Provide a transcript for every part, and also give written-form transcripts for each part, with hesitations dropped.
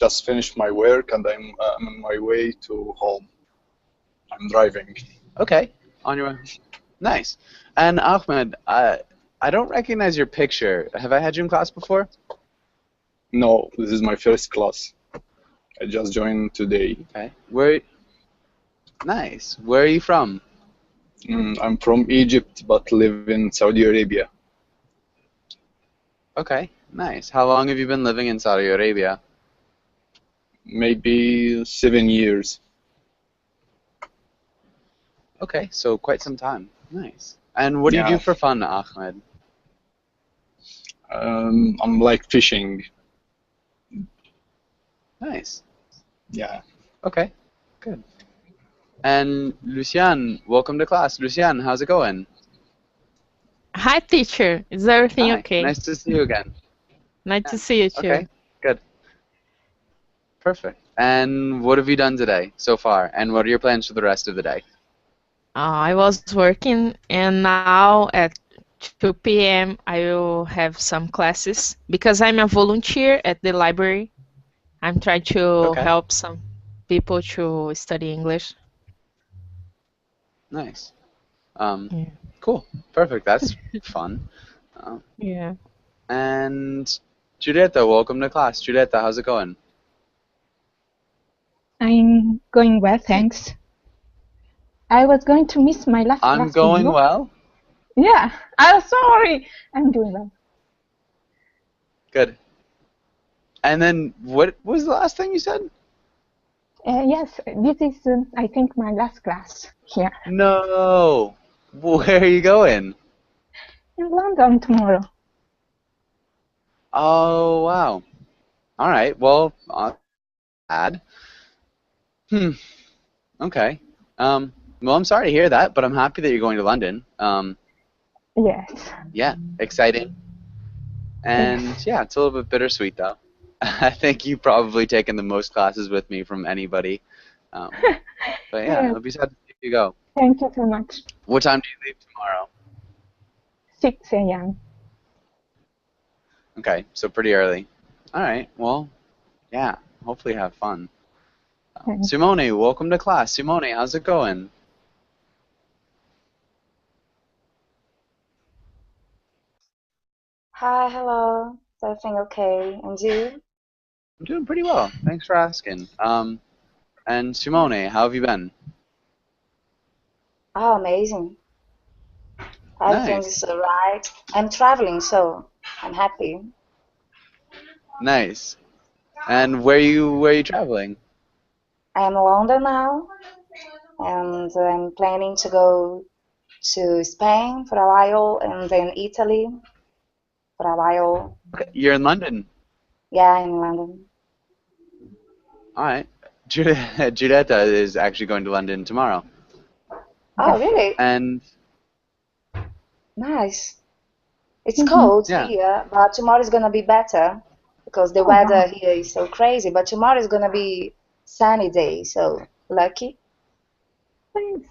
just finished my work and I'm on my way to home. I'm driving. Okay, on your way. Nice. And Ahmed, I don't recognize your picture. Have I had you in class before? No, this is my first class. I just joined today. Okay. Nice. Where are you from? I'm from Egypt but live in Saudi Arabia. Okay, nice. How long have you been living in Saudi Arabia? Maybe 7 years. Okay, so quite some time. Nice. And what do you do Yeah, for fun, Ahmed? I'm like fishing. Nice. Yeah. Okay, good. And Lucian, welcome to class. Lucian, how's it going? Hi, teacher. Is everything Hi, okay? nice to see you again. Nice Yeah. to see you too. Okay, good. Perfect. And what have you done today so far? And what are your plans for the rest of the day? I was working, and now at 2 p.m. I will have some classes because I'm a volunteer at the library. I'm trying to Okay, help some people to study English. nice. Yeah. Cool. Perfect. That's fun. Um, Yeah. and Julieta, welcome to class. Julieta, how's it going? I'm going well, thanks. I was going to miss my last I'm class, you going know? well. Yeah, I'm sorry. I'm doing well. Good. And then what was the last thing you said? Yes, this is, I think, my last class here No. Where are you going? in London tomorrow. Oh, wow. All right. Well, bad. Okay. Well, I'm sorry to hear that, but I'm happy that you're going to London. Yes, Yeah, exciting. And yes. yeah, it's a little bit bittersweet though. I think you've probably taken the most classes with me from anybody. Um, but yeah, Yeah, it'll be sad to see you go. thank you so much. What time do you leave tomorrow? 6 a.m. Okay, so pretty early. All right. Well, yeah. Hopefully have fun. Thanks. Simone, welcome to class. Simone, how's it going? Hi, hello. Is everything okay? And you? I'm doing pretty well. Thanks for asking. And Simone, how have you been? Oh, amazing. Everything Nice. is alright. I'm traveling, so I'm happy. Nice. And where are you traveling? I'm in London now, and I'm planning to go to Spain for a while, and then Italy for a while. Okay, you're in London. Yeah, I'm in London. All right. Giulietta is actually going to London tomorrow. Oh, Yes. really? And Nice. It's Mm-hmm. cold yeah. here, but tomorrow is gonna be better because the Oh, wow. weather here is so crazy. But tomorrow is gonna be sunny day, so lucky. Thanks.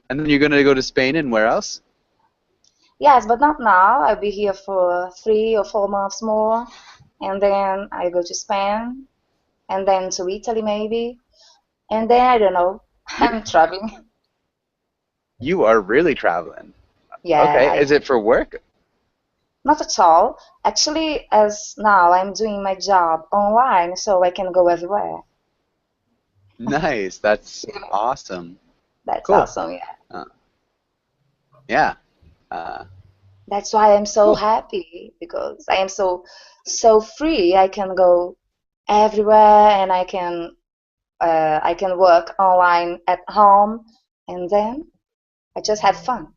And then you're gonna go to Spain and where else? Yes, but not now. I'll be here for 3 or 4 months more, and then I go to Spain, and then to Italy maybe, and then I don't know. You I'm traveling. you are really traveling. Yeah, Okay. Is it for work? not at all. Actually, as now I'm doing my job online, so I can go everywhere. Nice. That's awesome. That's Cool. awesome, yeah. Uh, yeah. Uh, That's why I'm so cool. happy because I am so free. I can go everywhere, and I can work online at home, and then I just have fun.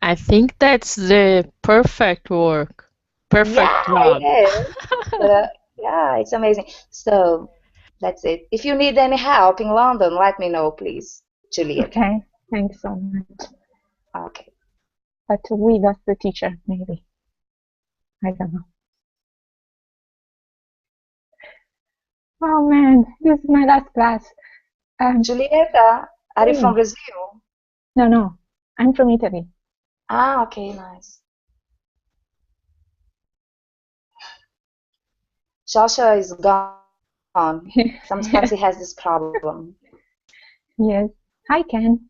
I think that's the perfect work, perfect Yeah, job. it is. Yeah, it's amazing. So that's it. If you need any help in London, let me know, please, Juliet. Okay, thanks so much. Okay. But we lost the teacher, maybe. I don't know. Oh man, this is my last class. Julieta, are you from Mm, Brazil? no, I'm from Italy. Ah, okay, nice. Joshua is gone. Sometimes he has this problem. Yes. Hi, Ken.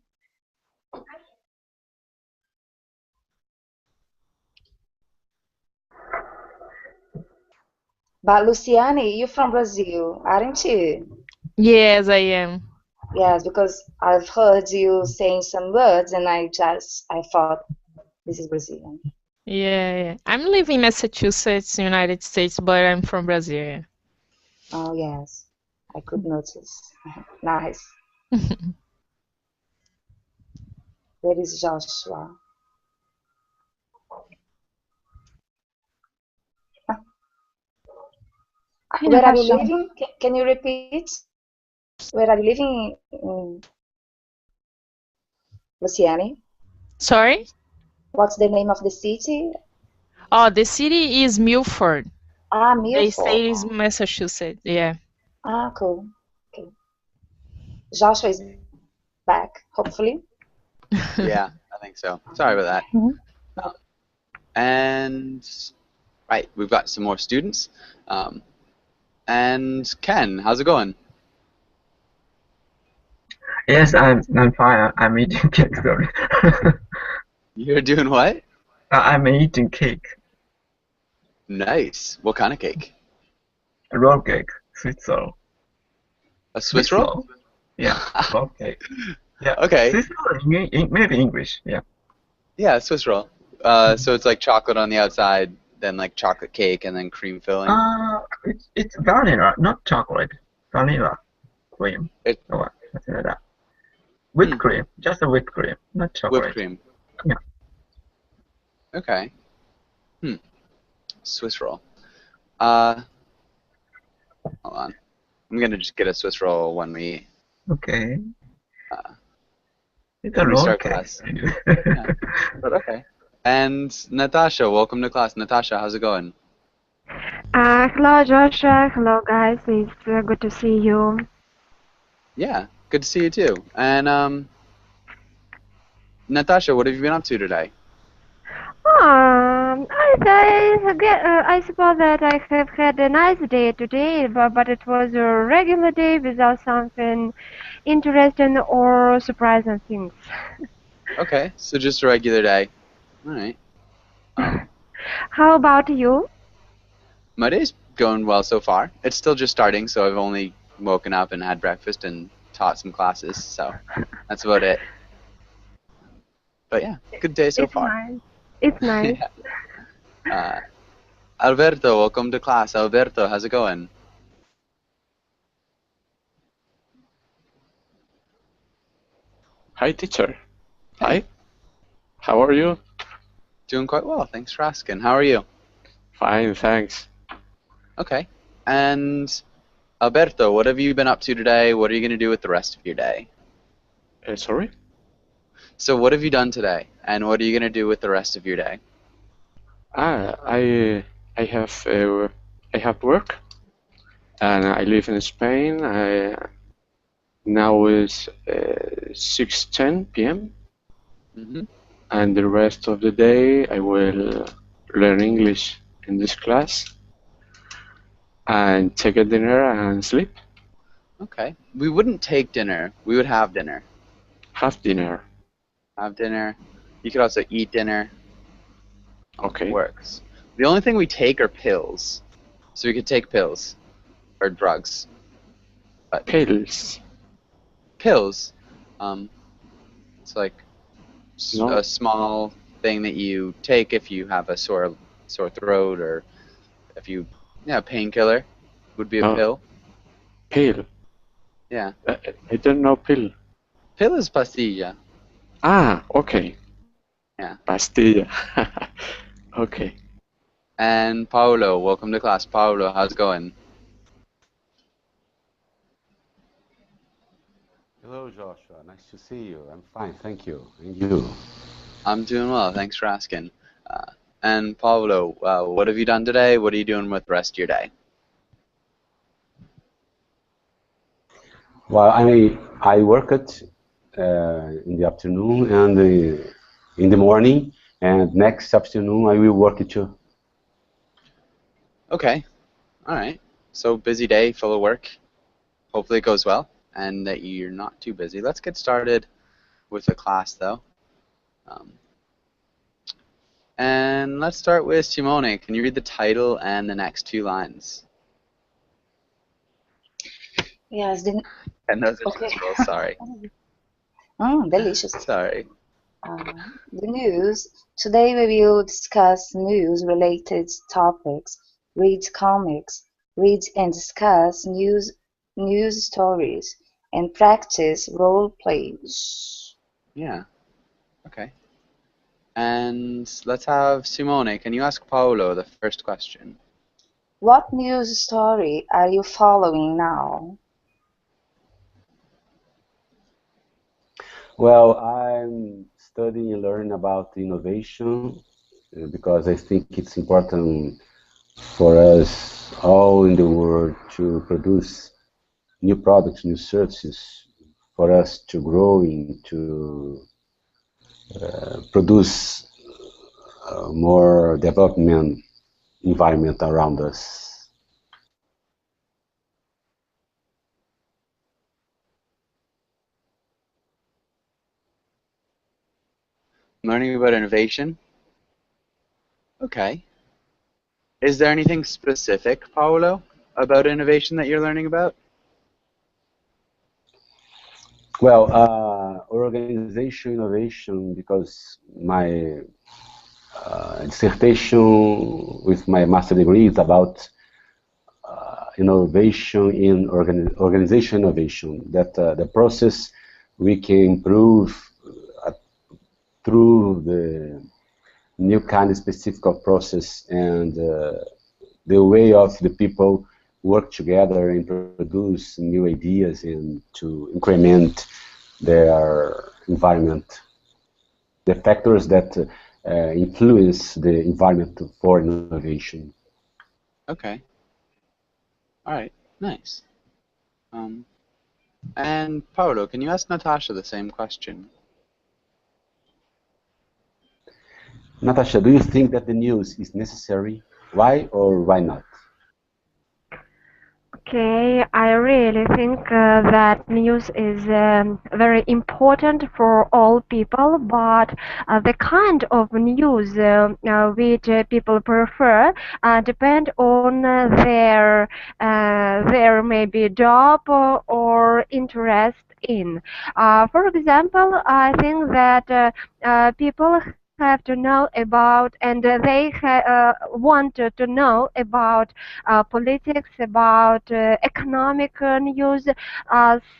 But Luciane, you're from Brazil, aren't you? Yes, I am. Yes, because I've heard you saying some words and I thought this is Brazilian. Yeah. I'm living in Massachusetts, United States, but I'm from Brazil. Yeah. Oh, yes, I could notice. Nice. Where is Joshua? Hi, Where are you Natasha. living? Can you repeat? Where are you living, Luciane? Sorry? What's the name of the city? Oh, the city is Milford. Ah, The Milford. state is Massachusetts. Yeah. Ah, cool. Okay. Joshua is back, hopefully. Yeah, I think so. Sorry about that. Mhm. And right, we've got some more students. And Ken, how's it going? Yes, I'm fine. I'm eating cake. Sorry. You're doing what? I'm eating cake, Nice. What kind of cake? roll cake, sweet roll. A Swiss roll? Yeah, roll cake. Yeah. Okay. Sweet roll maybe English. Yeah. Yeah, Swiss roll. So it's like chocolate on the outside, then like chocolate cake, and then cream filling. It's vanilla, not chocolate. Vanilla cream. It- Or something like that. Whipped cream, just a whipped cream, not chocolate. Whipped cream. Yeah. Okay. Swiss roll. Hold on. I'm gonna just get a Swiss roll when we Okay. Uh, It's a roll restart cake. class. But okay. And Natasha, welcome to class. Natasha, how's it going? Hello, Joshua. Hello, guys. It's good to see you. Yeah, good to see you too. And Natasha, what have you been up to today? I suppose that I have had a nice day today, but it was a regular day without something interesting or surprising things. Okay, so just a regular day. All right. How about you? My day's going well so far. It's still just starting, so I've only woken up and had breakfast and taught some classes, so that's about it. But yeah, good day so It's far. nice. It's nice. Alberto, welcome to class. Alberto, how's it going? Hi, teacher. Hi. How are you? Doing quite well, thanks for asking. How are you? Fine, thanks. Okay. And Alberto, what have you been up to today? What are you going to do with the rest of your day? Sorry? So what have you done today? And what are you going to do with the rest of your day? I have work, and I live in Spain. Now is 6:10 p.m. Mm-hmm. And the rest of the day I will learn English in this class and take a dinner and sleep. Okay. We wouldn't take dinner. We would have dinner. Have dinner. Have dinner. You could also eat dinner. Okay. Works. The only thing we take are pills. So we could take pills. Or drugs. But Pills. pills. It's like No. a small thing that you take if you have a sore throat, or if you, painkiller would be a Oh. pill. Pill. Yeah. I don't know pill. Pill is pastilla. Ah, okay. Yeah. Pastilla. Okay. And Paolo, welcome to class. Paolo, how's it going? Hello, Joshua. Nice to see you. I'm fine, thank you. And you? I'm doing well. Thanks for asking. And Paolo, what have you done today? What are you doing with the rest of your day? Well, I worked in the afternoon and in the morning, and next afternoon I will work too. Okay. All right. So busy day, full of work. Hopefully it goes well and that you're not too busy. Let's get started with the class though. And let's start with Simone. Can you read the title and the next 2 lines? Yes. And those are Okay. rules, sorry. Delicious. Sorry. The news. Today we will discuss news-related topics, read comics, read and discuss news stories, and practice role plays. Yeah. Okay. And let's have Simone. Can you ask Paolo the first question? What news story are you following now? Well, I'm studying and learning about innovation because I think it's important for us all in the world to produce new products, new services, for us to grow into produce more development environment around us. Learning about innovation? Okay. Is there anything specific, Paolo, about innovation that you're learning about? Well, organization innovation, because my dissertation with my master degree is about innovation in organization innovation, that the process we can improve through the new kind of specific of process and the way of the people work together and produce new ideas and to increment their environment, the factors that influence the environment for innovation. Okay. All right. Nice. And Paolo, can you ask Natasha the same question? Natasha, do you think that the news is necessary? Why or why not? Okay, I really think that news is very important for all people, but the kind of news which people prefer depend on their maybe job or interest in. For example, I think that people have to know about, and they want to know about politics, about economic news.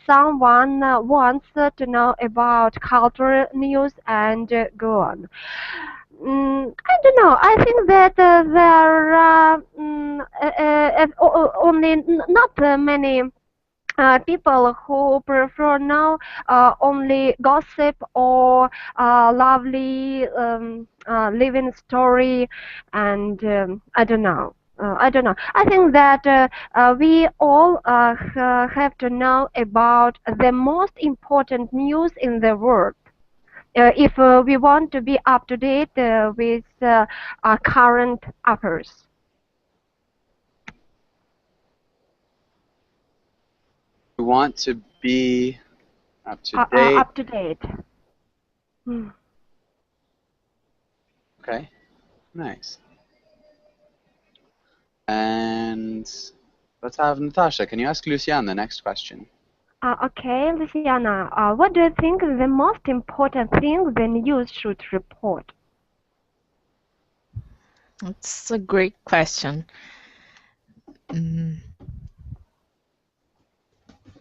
Someone wants to know about cultural news, and go on. I don't know. I think that there are only not many people who prefer now only gossip or lovely living story, and I don't know. I don't know. I think that we all have to know about the most important news in the world. If we want to be up to date with current affairs. We want to be up to date. Up to date. Okay. Nice. And let's have Natasha. Can you ask Luciana the next question? Okay, Luciana, what do you think is the most important thing the news should report? That's a great question.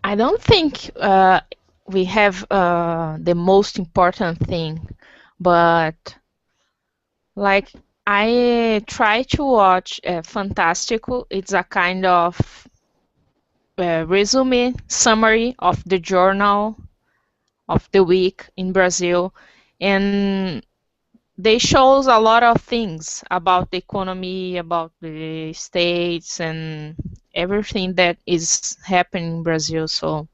I don't think we have the most important thing, but like I try to watch Fantástico. It's a kind of resume summary of the journal of the week in Brazil, and they shows a lot of things about the economy, about the states, and everything that is happening in Brazil. So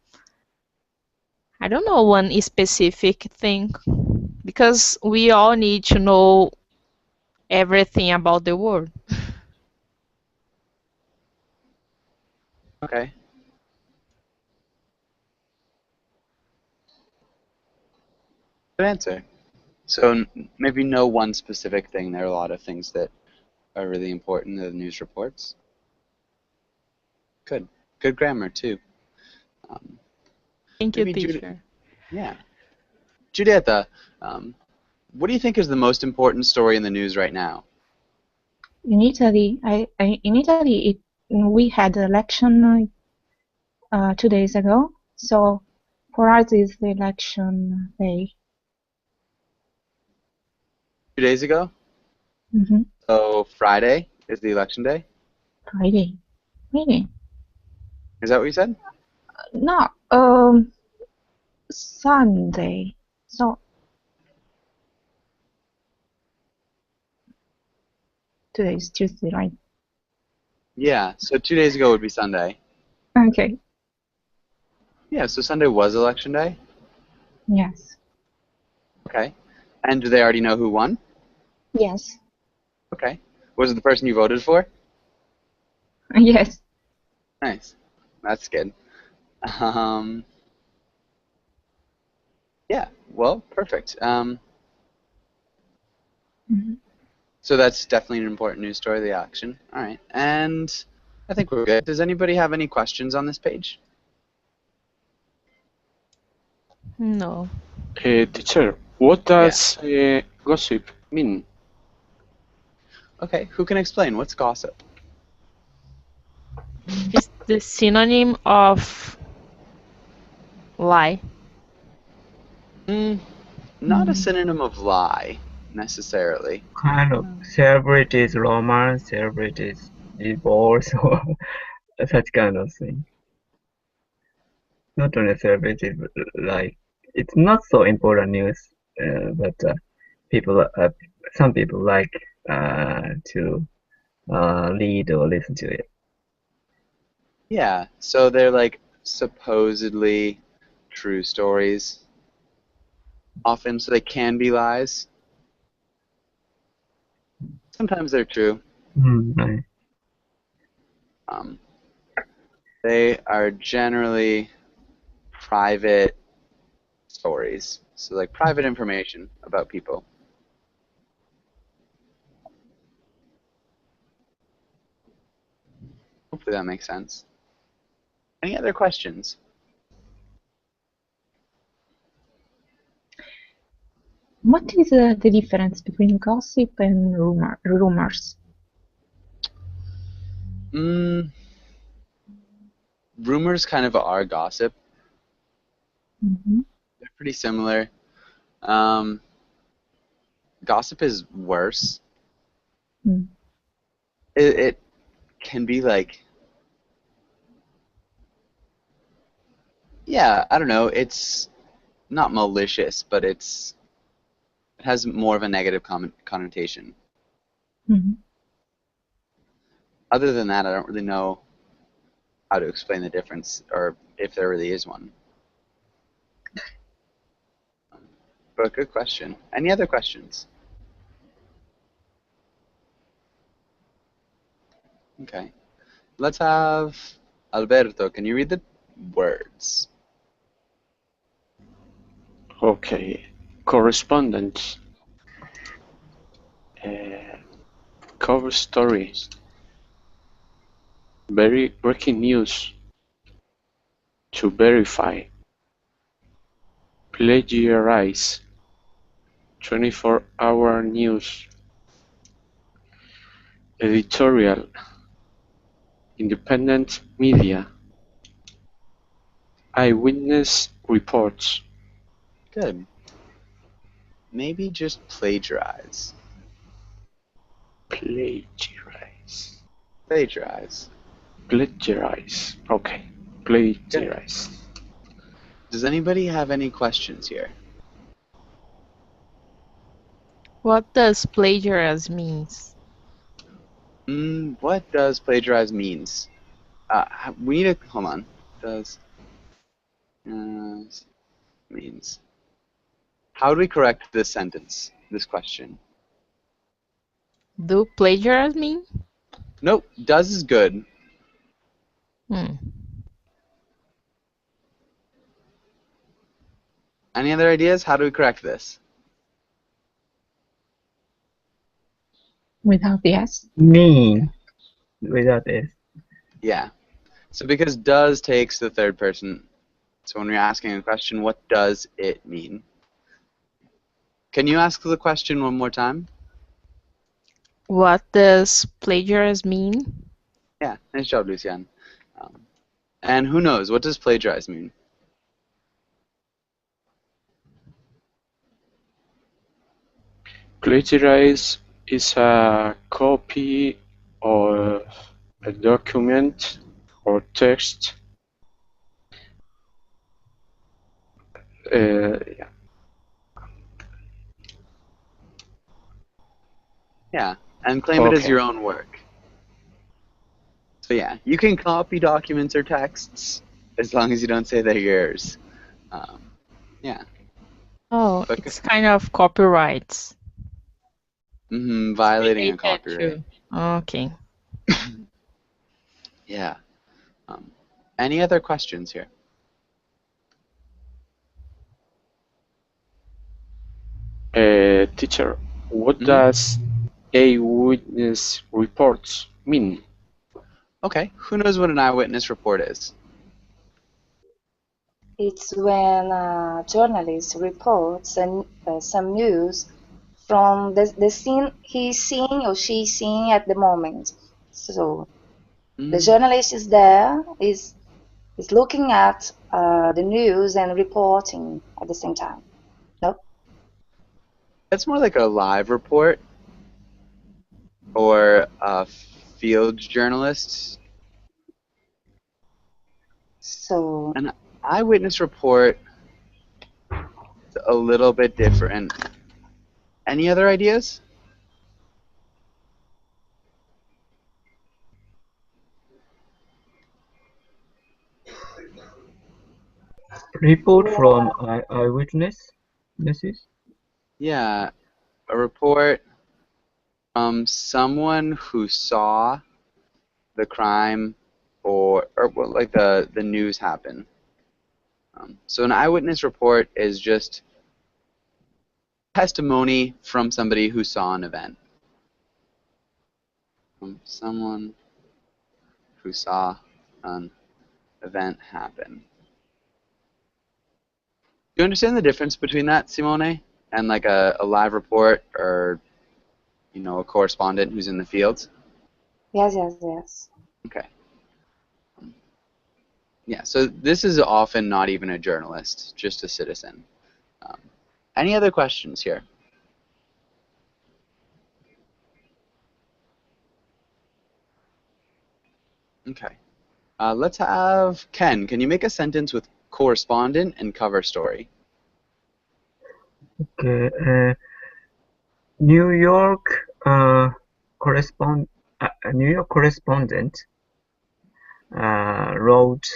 I don't know one specific thing, because we all need to know everything about the world. Okay. Good answer. So maybe no one specific thing. There are a lot of things that are really important in the news reports. Good. Good grammar, too. Thank you, maybe teacher. Yeah. Julieta, what do you think is the most important story in the news right now? In Italy, we had election 2 days ago. So for us, it's the election day. 2 days ago? Hmm. So Friday is the election day? Friday. Really? Is that what you said? No. Sunday. So today is Tuesday, right? Yeah, so 2 days ago would be Sunday. Okay. Yeah, so Sunday was election day? Yes. Okay. And do they already know who won? Yes. Okay. Was it the person you voted for? Yes. Nice. That's good. Yeah, well, perfect. So that's definitely an important news story, the election. All right. And I think we're good. Does anybody have any questions on this page? No. Teacher, what does gossip mean? Okay, who can explain? What's gossip? It's the synonym of lie. Not a synonym of lie, necessarily. Kind of celebrities romance, celebrities divorce, or such kind of thing. Not only celebrities, but like it's not so important news, but some people like to read or listen to it. Yeah, so they're like supposedly true stories. Often, so they can be lies. Sometimes they're true. Right. They are generally private stories, so like private information about people. Hopefully that makes sense. Any other questions? What is the difference between gossip and rumors? Rumors kind of are gossip. Mm-hmm. They're pretty similar. Gossip is worse. Mm. It can be like, yeah, I don't know. It's not malicious, but it has more of a negative connotation. Mm-hmm. Other than that, I don't really know how to explain the difference, or if there really is one. But good question. Any other questions? Okay. Let's have Alberto. Can you read the words? Okay. Correspondence. Cover story. Very breaking news. To verify. Plagiarize. 24-hour news. Editorial. Independent media. Eyewitness reports. Good. Maybe just plagiarize. Plagiarize. Plagiarize. Plagiarize. Okay. Plagiarize. Does anybody have any questions here? What does plagiarize means? What does plagiarize means? We need to, hold on. Does means. How do we correct this sentence, this question? Do plagiarize mean? Nope, does is good. Any other ideas? How do we correct this? Without the S. Me without S. Yeah. So because does takes the third person. So when we're asking a question, what does it mean? Can you ask the question one more time? What does plagiarism mean? Yeah, nice job, Lucian. And who knows, what does plagiarize mean? Plagiarize is a copy of a document or text. Yeah. Yeah, and claim it as Okay. your own work. So yeah, you can copy documents or texts as long as you don't say they're yours. Yeah. Oh, But it's kind of copyrights. violating a Related copyright. to. Okay. Yeah. Any other questions here? Teacher, what does a witness report mean? Okay, who knows what an eyewitness report is? It's when a journalist reports some news from the scene he's seeing or she's seeing at the moment. So the journalist is there, is looking at the news and reporting at the same time. No? That's more like a live report or a field journalist. So an eyewitness report is a little bit different. Any other ideas? Report from eyewitness. Yeah, a report from someone who saw the crime or well, like the news happen. So an eyewitness report is just testimony from somebody who saw an event. From someone who saw an event happen. Do you understand the difference between that, Simone, and like a live report or, you know, a correspondent who's in the field? yes. Okay. Yeah, so this is often not even a journalist, just a citizen. Any other questions here? Okay. Let's have Ken. Can you make a sentence with correspondent and cover story? Okay. New York correspondent wrote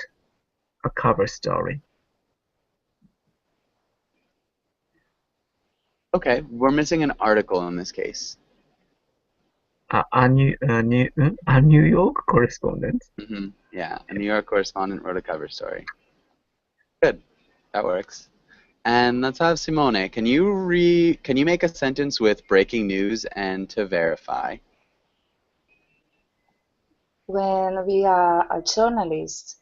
a cover story. Okay, we're missing an article in this case. A New York correspondent. Yeah, a New York correspondent wrote a cover story. Good, that works. And let's have Simone. Can you make a sentence with breaking news and to verify? When we are a journalist,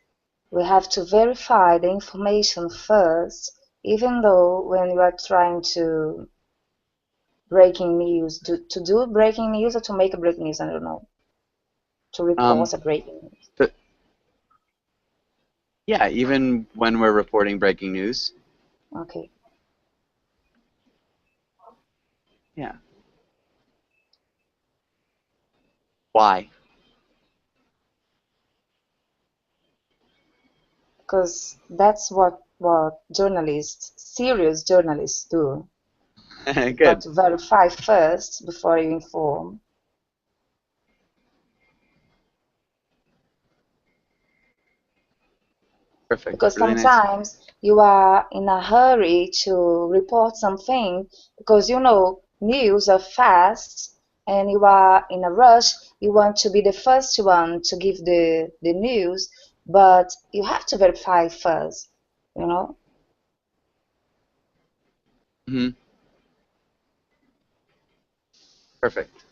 we have to verify the information first, even though when you are trying to breaking news, to do breaking news or to make a breaking news, I don't know, to report a breaking news. Yeah, even when we're reporting breaking news. Okay. Yeah. Why? Because that's what journalists, serious journalists do. Good. Got to verify first before you inform. Perfect. Because Really sometimes you are in a hurry to report something because you know news are fast and you are in a rush. You want to be the first one to give the news, but you have to verify first, you know? Mm-hmm. Perfect.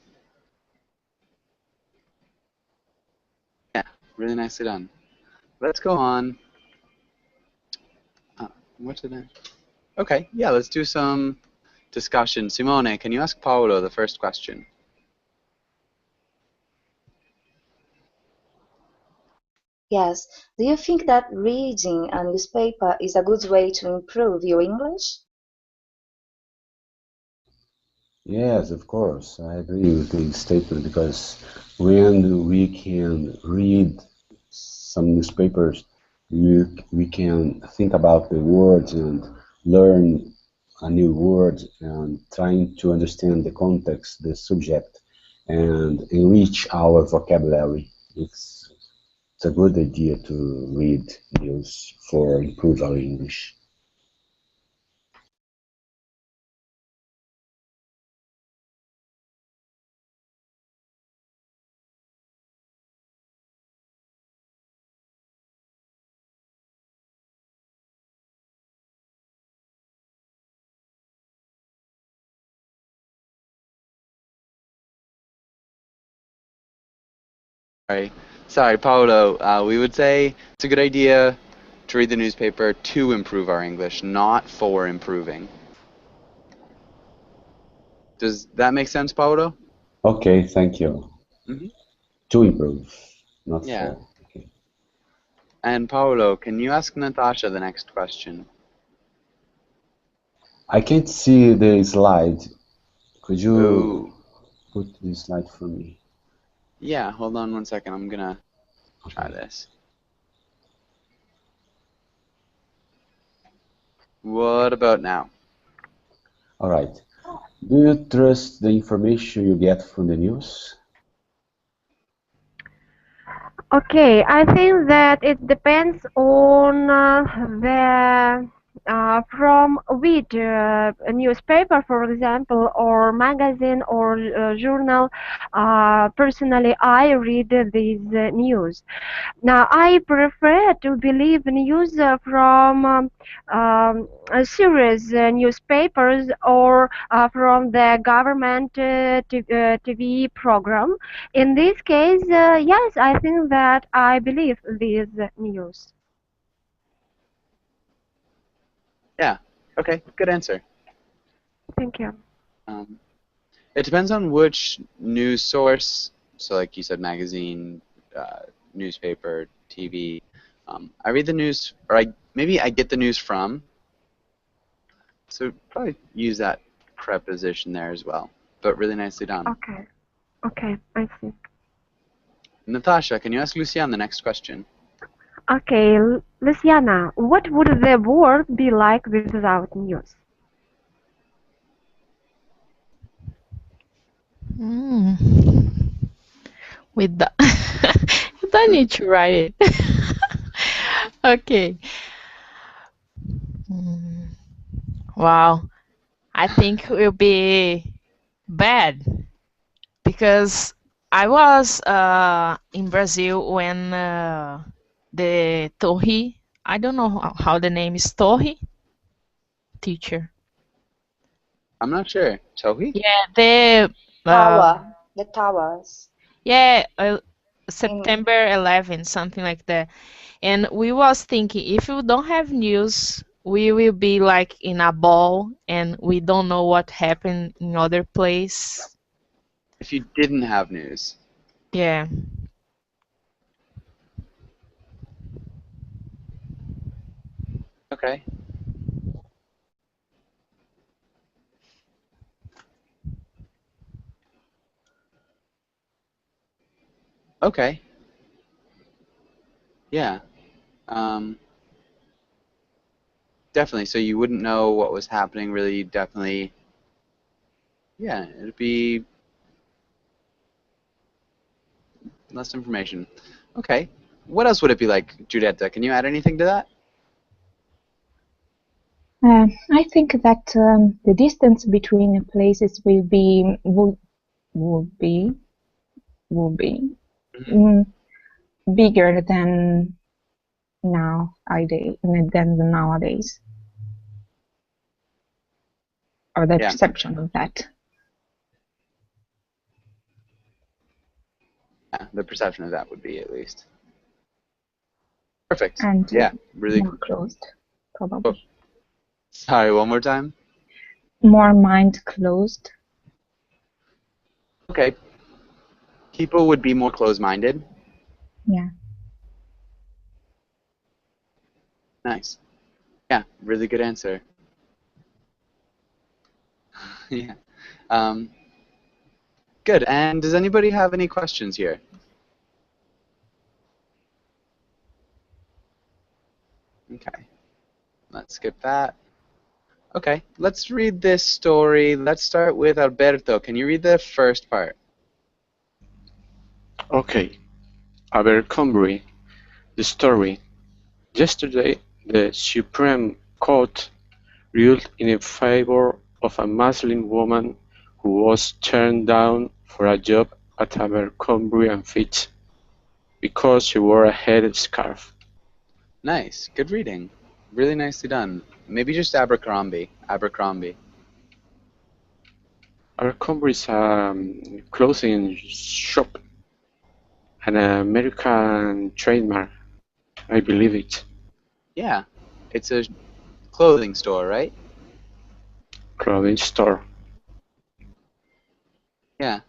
Yeah, really nicely done. Let's go on. What did I? Okay, yeah, let's do some discussion. Simone, can you ask Paolo the first question? Yes. Do you think that reading a newspaper is a good way to improve your English? Yes, of course. I agree with the statement because when we can read some newspapers, we can think about the words and learn a new word and trying to understand the context, the subject, and enrich our vocabulary. It's a good idea to read news for improve our English. Sorry, Paolo. We would say it's a good idea to read the newspaper to improve our English, not for improving. Does that make sense, Paolo? Okay, thank you. Mm-hmm. To improve, not Yeah. for. Okay. And Paolo, can you ask Natasha the next question? I can't see the slide. Could you Ooh. put the slide for me? Yeah, hold on one second. I'm gonna try this. What about now? All right. Do you trust the information you get from the news? Okay, I think that it depends on the from which newspaper, for example, or magazine or journal. Personally, I read these news. Now, I prefer to believe news from serious newspapers or from the government TV program. In this case, yes, I think that I believe these news. Yeah. Okay. Good answer. Thank you. It depends on which news source. So, like you said, magazine, newspaper, TV. I read the news, or maybe I get the news from. So probably use that preposition there as well. But really nicely done. Okay. Okay, I see. Natasha, can you ask Lucian the next question? Okay, Luciana, what would the world be like without news? With the you don't need to write it. Okay. Wow. I think it will be bad because I was in Brazil when the Torre, I don't know how the name is, Torre teacher. I'm not sure. Tohi? Yeah, the The towers. yeah, September 11, something like that. And we was thinking if we don't have news, we will be like in a ball and we don't know what happened in other place. If you didn't have news. Yeah. Okay. Okay. Yeah. Definitely. So you wouldn't know what was happening really. Definitely. Yeah, it'd be less information. Okay. What else would it be like, Giulietta? Can you add anything to that? I think that the distance between places will be bigger than nowadays. or the Yeah. perception of that. Yeah, the perception of that would be at least. Perfect. And Yeah, really. more closed, probably. Sorry, one more time. More mind closed. Okay. People would be more closed-minded. Yeah. Nice. Yeah, really good answer. Yeah. Good. And does anybody have any questions here? Okay. Let's skip that. Okay, let's read this story. Let's start with Alberto. Can you read the first part? Okay, Abercrombie, the story. Yesterday, the Supreme Court ruled in favor of a Muslim woman who was turned down for a job at Abercrombie and Fitch because she wore a headscarf. Nice. Good reading. Really nicely done. Maybe just Abercrombie. Abercrombie. Abercrombie is a clothing shop, an American trademark, I believe it. Yeah. It's a clothing store, right? Clothing store. Yeah.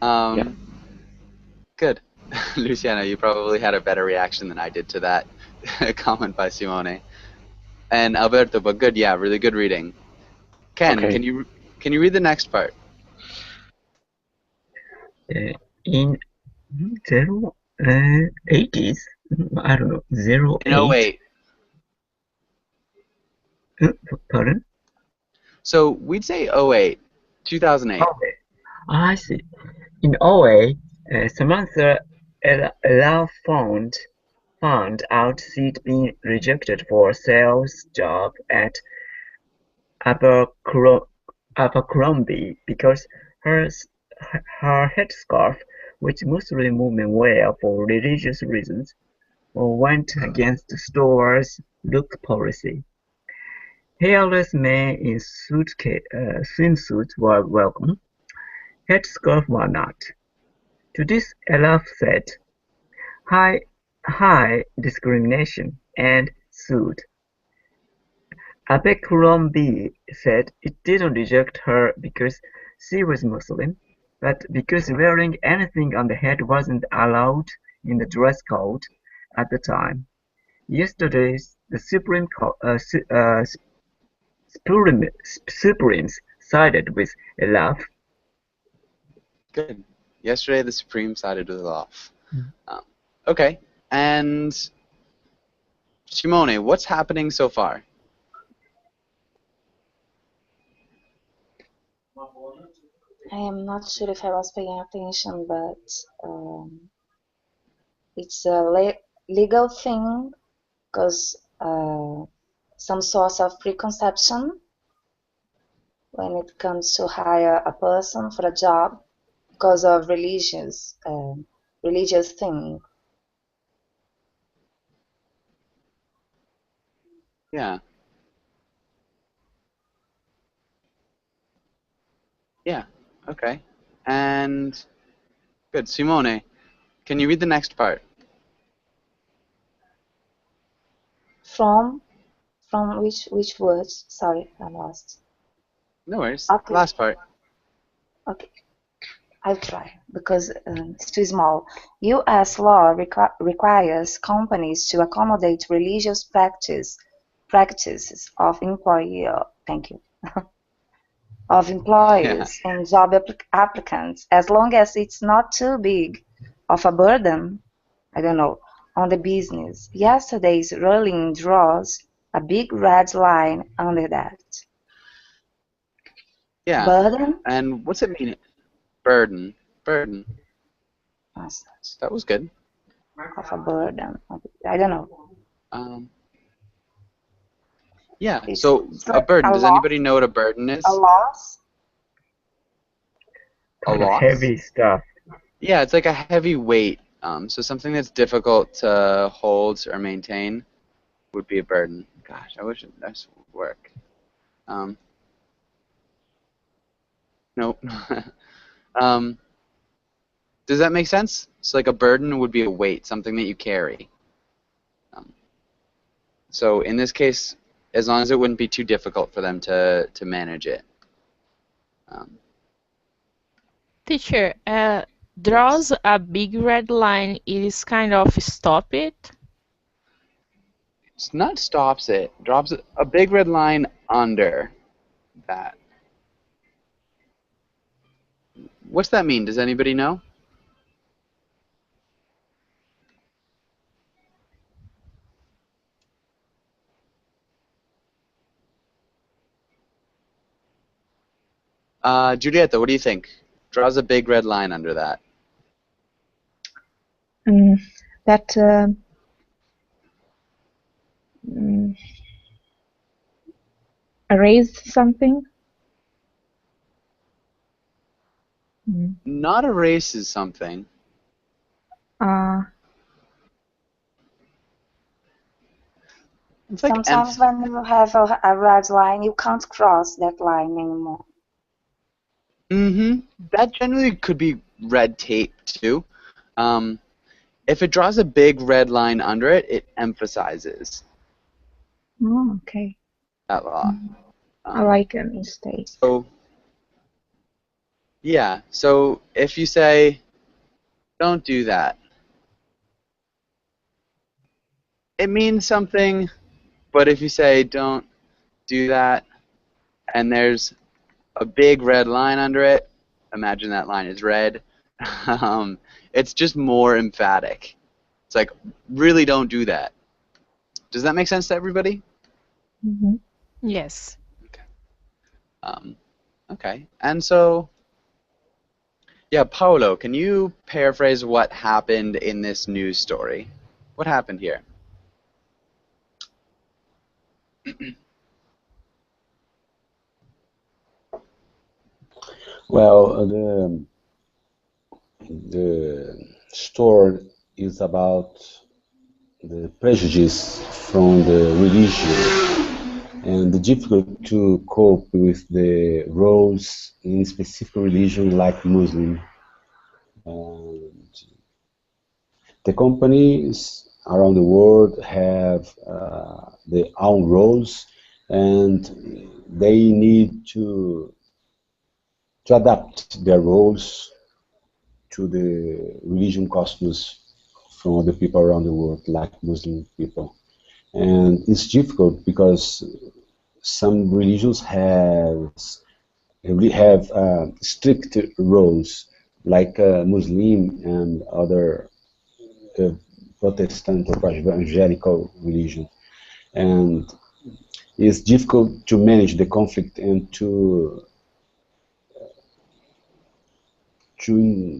Yeah. Good. Luciana, you probably had a better reaction than I did to that comment by Simone. And Alberto, but good, yeah, really good reading. Ken, Okay. can you read the next part? In 80s, I don't know, 08. In 08. Pardon? So we'd say 08, 2008. Okay. I see. In 08, Samantha Ella found out she'd been rejected for a sales job at Abercrombie because her headscarf, which Muslim women wear for religious reasons, went against the store's look policy. Hairless men in swimsuits were welcome. Headscarves were not. To this, Ella said, "High discrimination," and sued. Abercrombie said it didn't reject her because she was Muslim, but because wearing anything on the head wasn't allowed in the dress code at the time. Yesterday, the Supremes sided with Ella. Good. Yesterday, the Supreme sided with Olaf. Okay, and Simone, what's happening so far? I am not sure if I was paying attention, but it's a legal thing because some sort of preconception when it comes to hire a person for a job because of religious thing. Yeah. Yeah, okay. And good. Simone, can you read the next part? From which words? Sorry, I lost. No worries. Okay. Last part. Okay, I'll try because it's too small. U.S. law requires companies to accommodate religious practices of of employees and job applicants, as long as it's not too big of a burden, I don't know, on the business. Yesterday's ruling draws a big red line under that. Yeah. Burden? And what's it mean? Burden. Burden. That was good. Of a burden. I don't know. Yeah, It's so a like burden. a Does loss? anybody know what a burden is? A loss? A loss? Heavy stuff. Yeah, it's like a heavy weight. So something that's difficult to hold or maintain would be a burden. Gosh, I wish this would work. Nope. Does that make sense? So like a burden would be a weight, something that you carry. So in this case, as long as it wouldn't be too difficult for them to manage it. Teacher, draws a big red line is kind of stop it? It's not stops it. Drops a big red line under that. What's that mean? Does anybody know? Julieta, what do you think? Draws a big red line under that. That erase something? Not erases something. It's like Sometimes when you have a red line, you can't cross that line anymore. That generally could be red tape too. If it draws a big red line under it, it emphasizes Oh, okay. that law. I like a mistake. So, yeah. So if you say, "Don't do that," it means something. But if you say, "Don't do that," and there's a big red line under it, imagine that line is red. It's just more emphatic. It's like, really don't do that. Does that make sense to everybody? Yes. Okay. And so, yeah, Paolo, can you paraphrase what happened in this news story? What happened here? Well, the story is about the prejudice from the religion and the difficulty to cope with the roles in specific religion like Muslim. And the companies around the world have their own roles, and they need to adapt their roles to the religion customs from other people around the world, like Muslim people. And it's difficult because some religions have strict roles, like Muslim and other Protestant or evangelical religion. And it's difficult to manage the conflict and to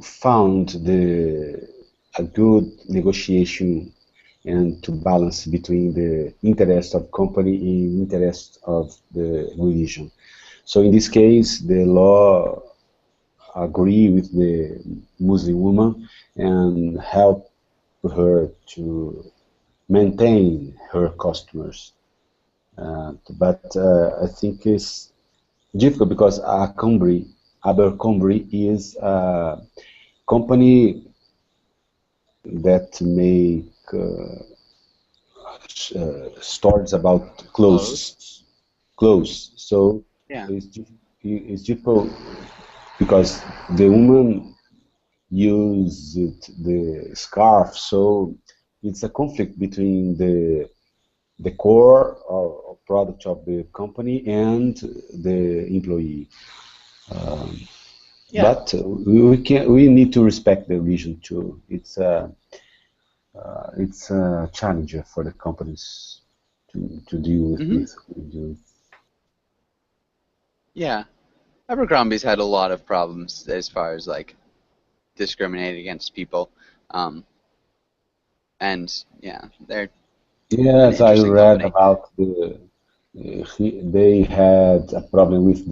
found a good negotiation and to balance between the interest of company and interest of the religion. So in this case, the law agree with the Muslim woman and help her to maintain her customers. But I think it's difficult because Abercrombie is a company that make stories about clothes. So Yeah. it's difficult because the woman used the scarf, so it's a conflict between the core of product of the company and the employee. But we need to respect the religion too. It's a challenge for the companies to deal with this. Yeah. Abercrombie's had a lot of problems as far as like discriminating against people. And yeah, they're Yes, I read about they had a problem with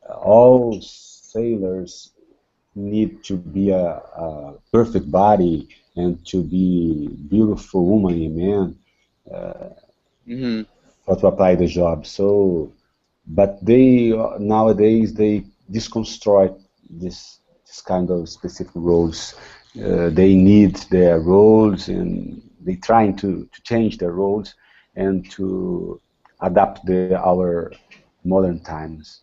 all sailors need to be a perfect body and to be beautiful woman and man for to apply the job. So but they nowadays they disconstruct this kind of specific roles. They need their roles, and they trying to change their roles and to adapt our modern times.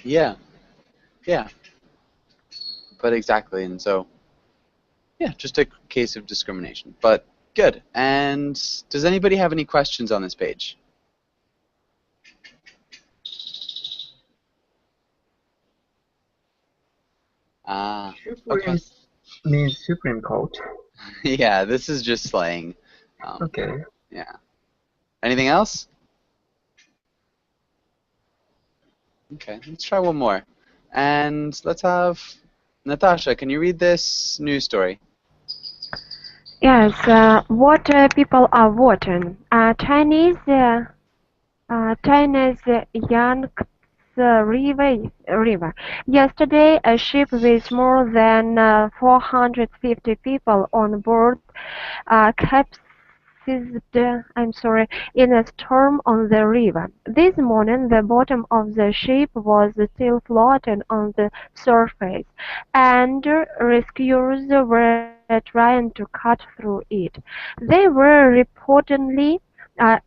Yeah, yeah, but exactly, and so yeah, just a case of discrimination. But good. And does anybody have any questions on this page? Ah, okay. Supreme means Supreme Court. Yeah, this is just slang. Okay. Yeah. Anything else? Okay, let's try one more. And let's have Natasha, can you read this news story? Yes, what people are voting. China's Yangtze River. Yesterday, a ship with more than 450 people on board capsized in a storm on the river. This morning, the bottom of the ship was still floating on the surface, and rescuers were trying to cut through it. They were reportedly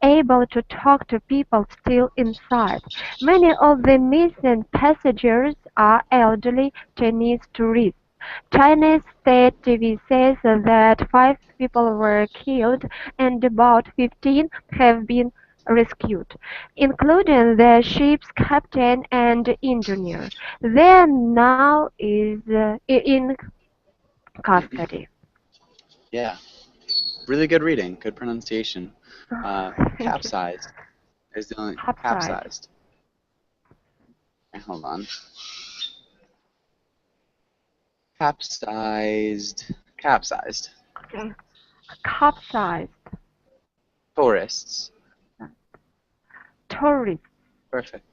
able to talk to people still inside. Many of the missing passengers are elderly Chinese tourists. Chinese state TV says that 5 people were killed and about 15 have been rescued, including the ship's captain and engineer. They are now in custody. Yeah. Really good reading. Good pronunciation. Thank you. Capsized is the only capsized. Okay, hold on. Capsized. Capsized. Okay. Capsized. Tourists. Tourists. Perfect.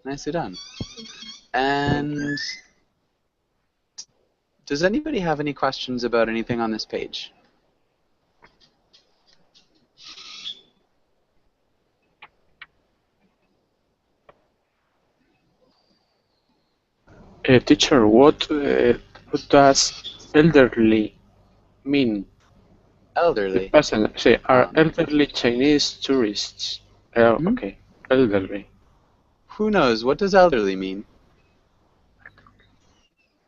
Nicely done. And does anybody have any questions about anything on this page? Teacher, what does elderly mean? Elderly. Are elderly Chinese tourists? Okay, elderly. Who knows? What does elderly mean?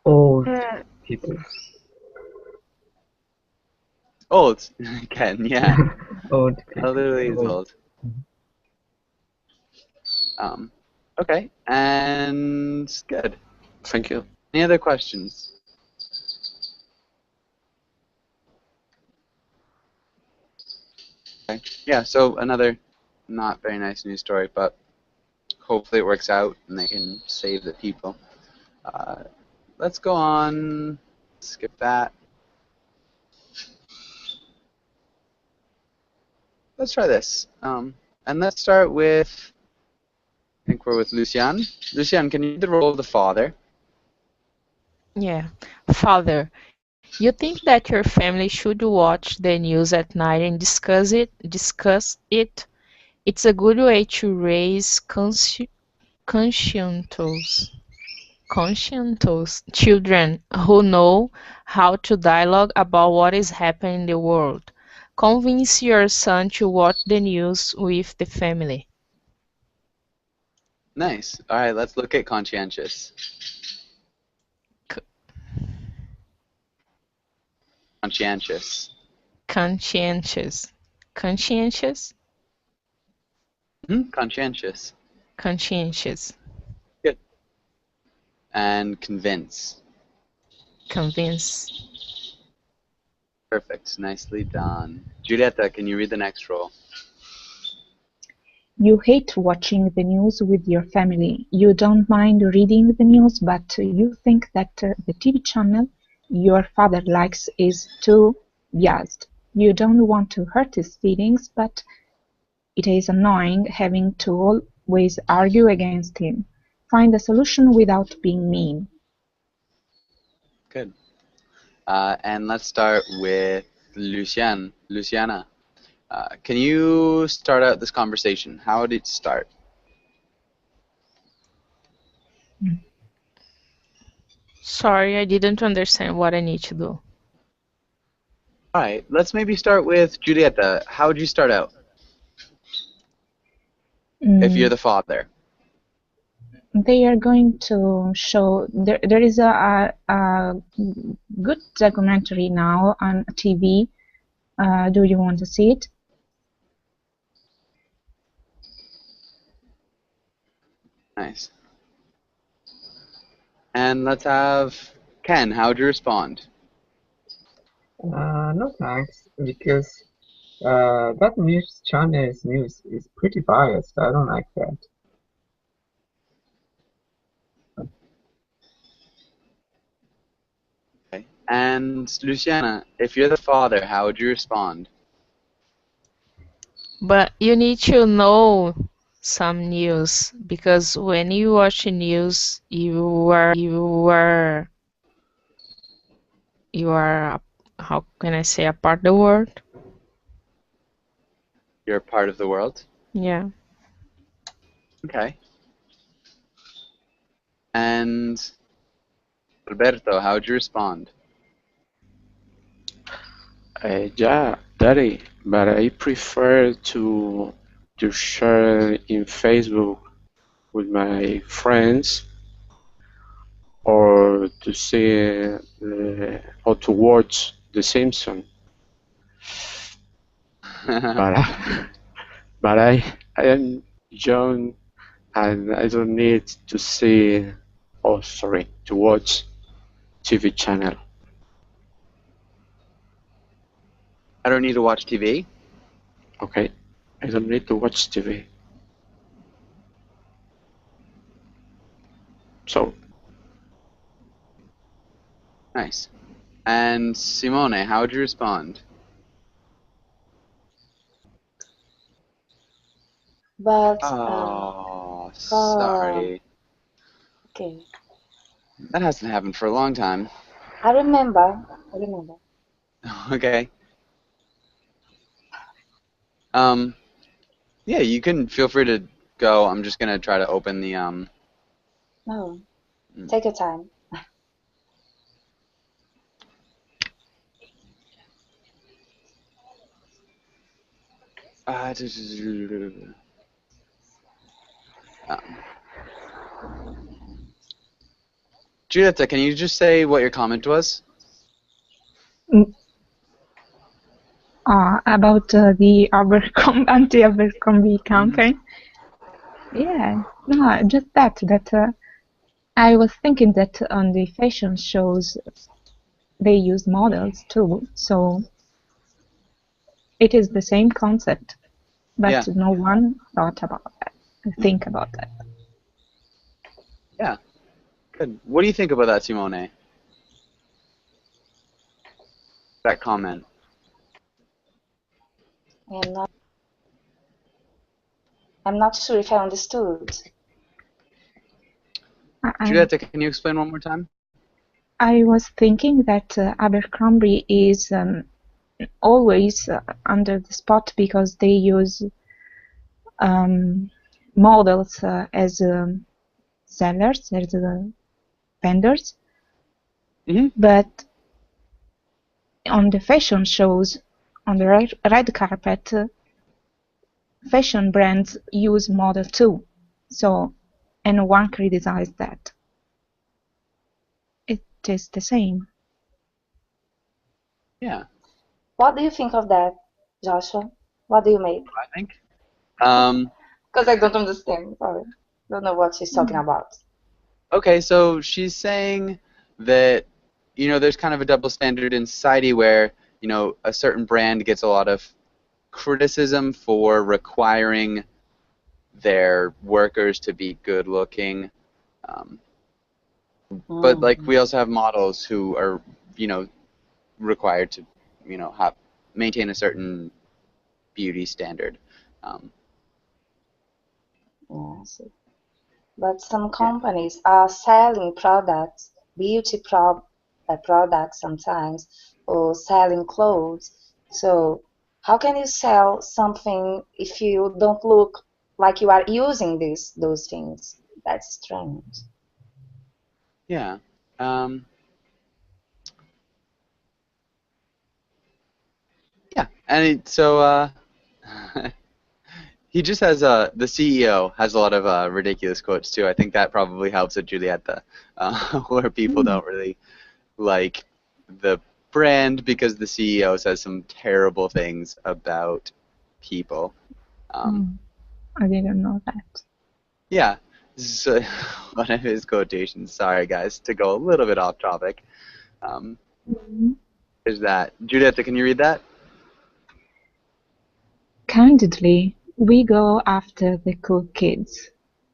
Old people. Old. Ken, yeah. Old people. Elderly is old. Okay, and good. Thank you. Any other questions? Okay. Yeah, so another not very nice news story, but hopefully it works out and they can save the people. Let's go on. Skip that. Let's try this. And let's start with, I think we're with Lucian. Lucian, can you read the role of the father? Yeah. Father, you think that your family should watch the news at night and discuss it? It's a good way to raise conscientious children who know how to dialogue about what is happening in the world. Convince your son to watch the news with the family. Nice. All right, let's look at conscientious. Conscientious. Conscientious. Conscientious? Conscientious. Conscientious. Good. And convince. Convince. Perfect. Nicely done. Giulietta, can you read the next role? You hate watching the news with your family. You don't mind reading the news, but you think that the TV channel your father likes is too biased. You don't want to hurt his feelings, but it is annoying having to always argue against him. Find a solution without being mean. Good. And let's start with Luciana. Can you start out this conversation? How did it start? Sorry, I didn't understand what I need to do. All right, let's maybe start with Julieta. How would you start out if you're Mm, the father? they are going to show there is a good documentary now on TV. Do you want to see it? Nice. And let's have Ken. How would you respond? No thanks, because that news channel's news is pretty biased. I don't like that. Okay. And Luciana, if you're the father, how would you respond? But you need to know some news because when you watch news, you are how can I say a part of the world? You're a part of the world. Yeah. Okay. And Alberto, how would you respond? Yeah, Daddy, but I prefer to share in Facebook with my friends or to see or to watch The Simpsons. But but I am young and I don't need to see to watch TV channel. I don't need to watch TV. Okay, I don't need to watch TV. So Nice. And Simone, how would you respond? But Oh, sorry. okay, That hasn't happened for a long time. I remember. Okay. Yeah, you can feel free to go. I'm just gonna try to open the No, take your time. um, Giulietta, can you just say what your comment was? About the anti-Abercrombie campaign. Yeah, no, just that I was thinking that on the fashion shows they use models too, so it is the same concept, but Yeah. no one thought about that, think about that. Yeah. Good. What do you think about that, Simone? That comment. I'm not sure if I understood. Giulietta, can you explain one more time? I was thinking that Abercrombie is always under the spot because they use models as sellers, as vendors. But on the fashion shows, on the red carpet, fashion brands use model too. So, and one criticized that. It is the same. Yeah. What do you think of that, Joshua? What do you make? I think. Because I don't understand. Sorry, don't know what she's talking about. Okay, so she's saying that, you know, there's kind of a double standard in society where, you know, a certain brand gets a lot of criticism for requiring their workers to be good looking. But, like, we also have models who are, you know, required to, you know, maintain a certain beauty standard. Yes. But some companies are selling products, products sometimes, or selling clothes. So how can you sell something if you don't look like you are using those things? That's strange. Yeah. Um, yeah, and he just has the CEO has a lot of ridiculous quotes too. I think that probably helps with Julieta, where people don't really like the brand because the CEO says some terrible things about people. I didn't know that. Yeah, so one of his quotations. Sorry, guys, to go a little bit off topic. Is that Julieta? Can you read that? Candidly, we go after the cool kids.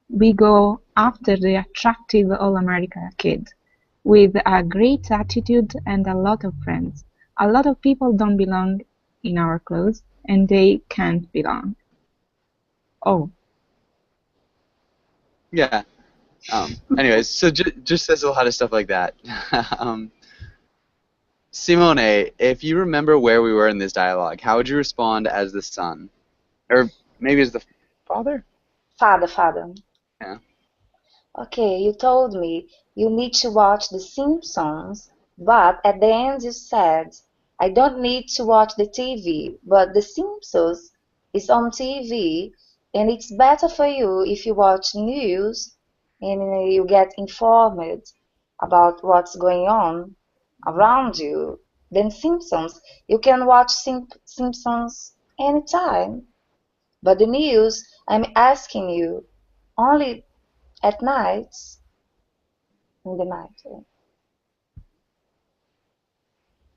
We go after the attractive all-America kid with a great attitude and a lot of friends. A lot of people don't belong in our clothes, and they can't belong. Oh, Yeah. Anyways, so just says a lot of stuff like that. Simone, if you remember where we were in this dialogue, how would you respond as the son? Or maybe as the father? Father. Yeah. Okay, you told me you need to watch The Simpsons, but at the end you said, I don't need to watch the TV, but The Simpsons is on TV, and it's better for you if you watch news and you get informed about what's going on around you. Then Simpsons, you can watch Simpsons anytime. But the news, I'm asking you, only at night, in the night.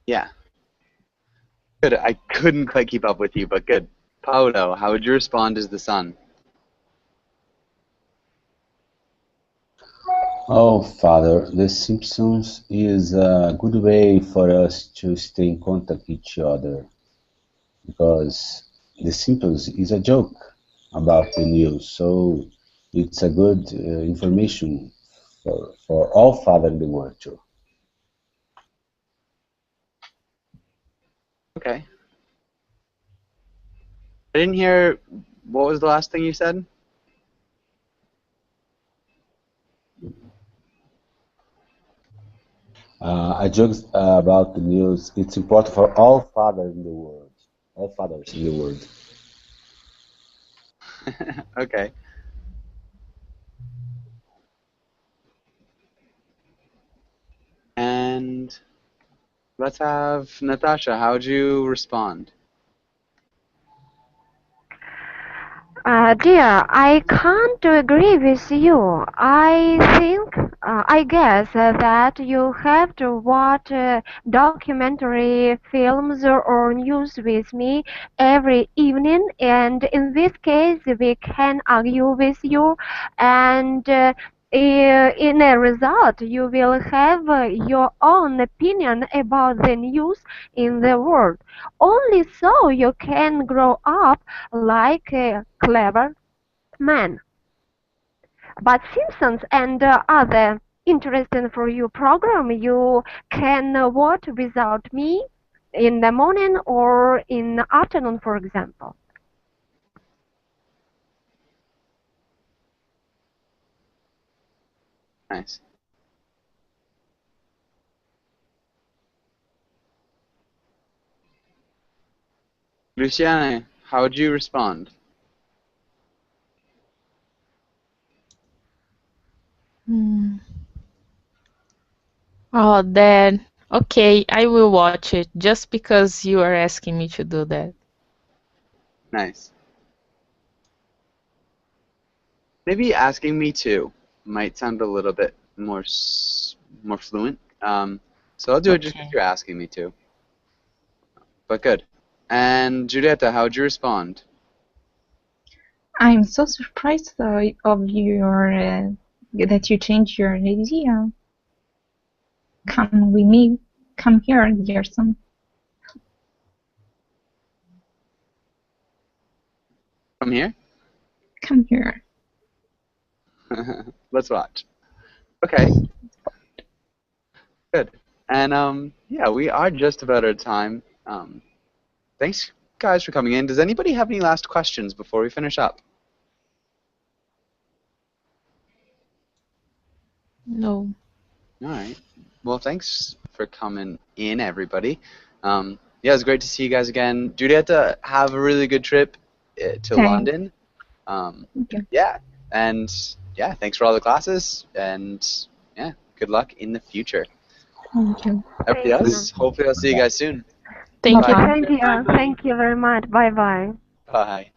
Yeah. Good. I couldn't quite keep up with you, but good. Paolo, how would you respond as the son? Oh, Father, The Simpsons is a good way for us to stay in contact with each other because The Simpsons is a joke about the news, so it's a good information for all fathers in the world too. Okay. I didn't hear, what was the last thing you said? I joked about the news. It's important for all fathers in the world. All fathers in the world. Okay. And let's have Natasha. How would you respond? Dear, I can't agree with you. I guess that you have to watch documentary films or news with me every evening, and in this case, we can argue with you, and in a result, you will have your own opinion about the news in the world. Only so you can grow up like a clever man. But Simpsons and other interesting for you program you can watch without me in the morning or in the afternoon, for example. Nice. Luciane, how would you respond? Oh, Dad. Okay, I will watch it just because you are asking me to do that. Nice. Maybe asking me to might sound a little bit more more fluent. So I'll do it just because Okay. you're asking me to. But good. And Giulietta, how would you respond? I'm so surprised of your that you changed your idea. Come with me. Come here, dear son. From here? Come here. Let's watch. Okay. Good. And yeah, we are just about out of time. Thanks, guys, for coming in. Does anybody have any last questions before we finish up? No. All right. Well, thanks for coming in, everybody. Yeah, it was great to see you guys again. Julieta, have a really good trip to Thanks. London. Okay. Yeah, and yeah, thanks for all the classes, and yeah, good luck in the future. Thank you. Everybody Thank else, hopefully I'll see you guys soon. Thank Bye-bye. you. Thank you very much. Bye bye. Bye.